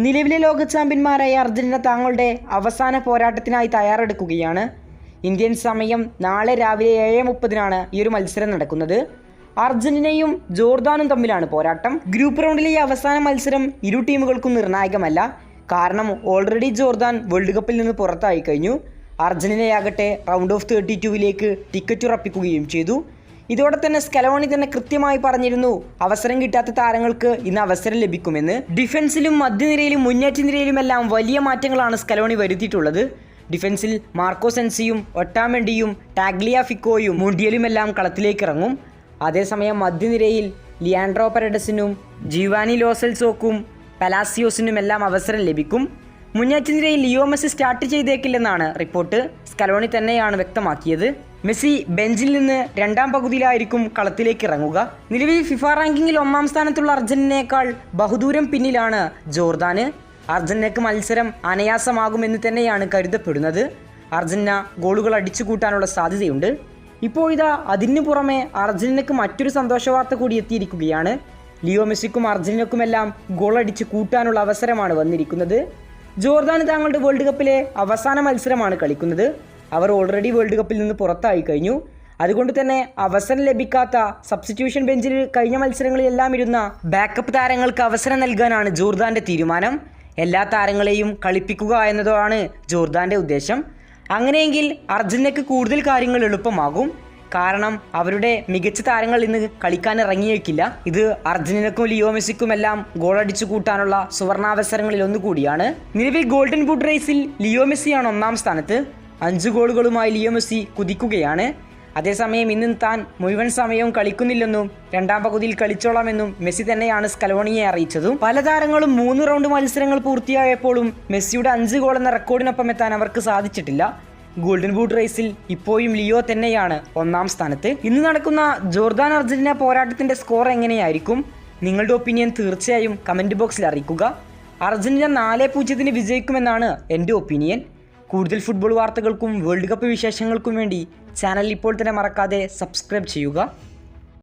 നിലവിലെ ലോക ചാമ്പ്യന്മാരായ അർജന്റീന തങ്ങളുടെ അവസാന പോരാട്ടത്തിനായി തയ്യാറെടുക്കുകയാണ്. ഇന്ത്യൻ സമയം നാളെ രാവിലെ 7:30 ഈ ഒരു മത്സരം നടക്കുന്നത്. അർജന്റീനയും ജോർദാനും തമ്മിലാണ് പോരാട്ടം. ഗ്രൂപ്പ് റൗണ്ടിലെ ഈ അവസാന മത്സരം ഇരു ടീമുകൾക്കും നിർണായകമല്ല. കാരണം ഓൾറെഡി ജോർദാൻ വേൾഡ് കപ്പിൽ നിന്ന് പുറത്തായി കഴിഞ്ഞു. അർജന്റീനയാകട്ടെ റൗണ്ട് ഓഫ് 32 ടിക്കറ്റ് ഉറപ്പിക്കുകയും ചെയ്തു. ഇതോടെ തന്നെ സ്കലോണി തന്നെ കൃത്യമായി പറഞ്ഞിരുന്നു അവസരം കിട്ടാത്ത താരങ്ങൾക്ക് ഇന്ന് അവസരം ലഭിക്കുമെന്ന്. ഡിഫൻസിലും മധ്യനിരയിലും മുന്നേറ്റ നിരയിലുമെല്ലാം വലിയ മാറ്റങ്ങളാണ് സ്കലോണി വരുത്തിയിട്ടുള്ളത്. ഡിഫൻസിൽ മാർക്കോ സെൻസിയും ഒട്ടാമെൻഡിയും ടാഗ്ലിയാഫിക്കോയും മുണ്ടിയലുമെല്ലാം കളത്തിലേക്ക് ഇറങ്ങും. അതേസമയം മധ്യനിരയിൽ ലിയാൻഡ്രോ പെരഡസിനും ജിവാനി ലോസെൽസോക്കും പലാസിയോസിനുമെല്ലാം അവസരം ലഭിക്കും. മുന്നേറ്റ നിരയിൽ ലിയോ മെസ്സി സ്റ്റാർട്ട് ചെയ്തേക്കില്ലെന്നാണ് റിപ്പോർട്ട്. സ്കലോണി തന്നെയാണ് വ്യക്തമാക്കിയത്. മെസ്സി ബെഞ്ചിൽ നിന്ന് രണ്ടാം പകുതിയിലായിരിക്കും കളത്തിലേക്ക് ഇറങ്ങുക. നിലവിൽ ഫിഫ റാങ്കിങ്ങിൽ 1-ാം സ്ഥാനത്തുള്ള അർജന്റീനയേക്കാൾ ബഹുദൂരം പിന്നിലാണ് ജോർദാന്. അർജന്റീനയ്ക്ക് മത്സരം അനായാസമാകുമെന്ന് തന്നെയാണ് കരുതപ്പെടുന്നത്. അർജന്റീന ഗോളുകൾ അടിച്ചു കൂട്ടാനുള്ള സാധ്യതയുണ്ട്. ഇപ്പോൾ ഇതാ അതിനു പുറമെ അർജന്റീനയ്ക്ക് മറ്റൊരു സന്തോഷ വാർത്ത കൂടി എത്തിയിരിക്കുകയാണ്. ലിയോ മെസ്സിക്കും അർജന്റീനയ്ക്കുമെല്ലാം ഗോളടിച്ച് കൂട്ടാനുള്ള അവസരമാണ് വന്നിരിക്കുന്നത്. ജോർദാൻ തങ്ങളുടെ വേൾഡ് കപ്പിലെ അവസാന മത്സരമാണ് കളിക്കുന്നത്. അവർ ഓൾറെഡി വേൾഡ് കപ്പിൽ നിന്ന് പുറത്തായി കഴിഞ്ഞു. അതുകൊണ്ട് തന്നെ അവസരം ലഭിക്കാത്ത സബ്സ്റ്റിറ്റ്യൂഷൻ ബെഞ്ചിൽ കഴിഞ്ഞ മത്സരങ്ങളിലെല്ലാം ഇരുന്ന ബാക്കപ്പ് താരങ്ങൾക്ക് അവസരം നൽകാനാണ് ജോർദാൻ്റെ തീരുമാനം. എല്ലാ താരങ്ങളെയും കളിപ്പിക്കുക എന്നതാണ് ജോർദാൻ്റെ ഉദ്ദേശം. അങ്ങനെയെങ്കിൽ അർജന്റീനയ്ക്ക് കൂടുതൽ കാര്യങ്ങൾ എളുപ്പമാകും. കാരണം അവരുടെ മികച്ച താരങ്ങൾ ഇന്ന് കളിക്കാൻ ഇറങ്ങിയേക്കില്ല. ഇത് അർജന്റീനക്കും ലിയോ മെസ്സിക്കുമെല്ലാം ഗോളടിച്ചു കൂട്ടാനുള്ള സുവർണാവസരങ്ങളിൽ ഒന്നുകൂടിയാണ്. നിലവിൽ ഗോൾഡൻ ബൂട്ട് റേസിൽ ലിയോ മെസ്സിയാണ് 1-ാം സ്ഥാനത്ത്. 5 ഗോളുകളുമായി ലിയോ മെസ്സി കുതിക്കുകയാണ്. അതേസമയം ഇന്ന് താൻ മുഴുവൻ സമയവും കളിക്കുന്നില്ലെന്നും രണ്ടാം പകുതിയിൽ കളിച്ചോളാമെന്നും മെസ്സി തന്നെയാണ് സ്കലോണിയെ അറിയിച്ചതും. പല താരങ്ങളും 3 റൗണ്ട് മത്സരങ്ങൾ പൂർത്തിയായപ്പോഴും മെസ്സിയുടെ 5 ഗോൾ എന്ന റെക്കോർഡിനൊപ്പം എത്താൻ അവർക്ക് സാധിച്ചിട്ടില്ല. ഗോൾഡൻ ബൂട്ട് റേസിൽ ഇപ്പോഴും ലിയോ തന്നെയാണ് 1-ാം സ്ഥാനത്ത്. ഇന്ന് നടക്കുന്ന ജോർദാൻ അർജന്റീന പോരാട്ടത്തിന്റെ സ്കോർ എങ്ങനെയായിരിക്കും? നിങ്ങളുടെ ഒപ്പീനിയൻ തീർച്ചയായും കമന്റ് ബോക്സിൽ അറിയിക്കുക. അർജന്റീന 4-0 വിജയിക്കുമെന്നാണ് എൻ്റെ ഒപ്പീനിയൻ. കൂടുതൽ ഫുട്ബോൾ വാർത്തകൾക്കും വേൾഡ് കപ്പ് വിശേഷങ്ങൾക്കും വേണ്ടി ചാനൽ ഇപ്പോൾ തന്നെ മറക്കാതെ സബ്സ്ക്രൈബ് ചെയ്യുക.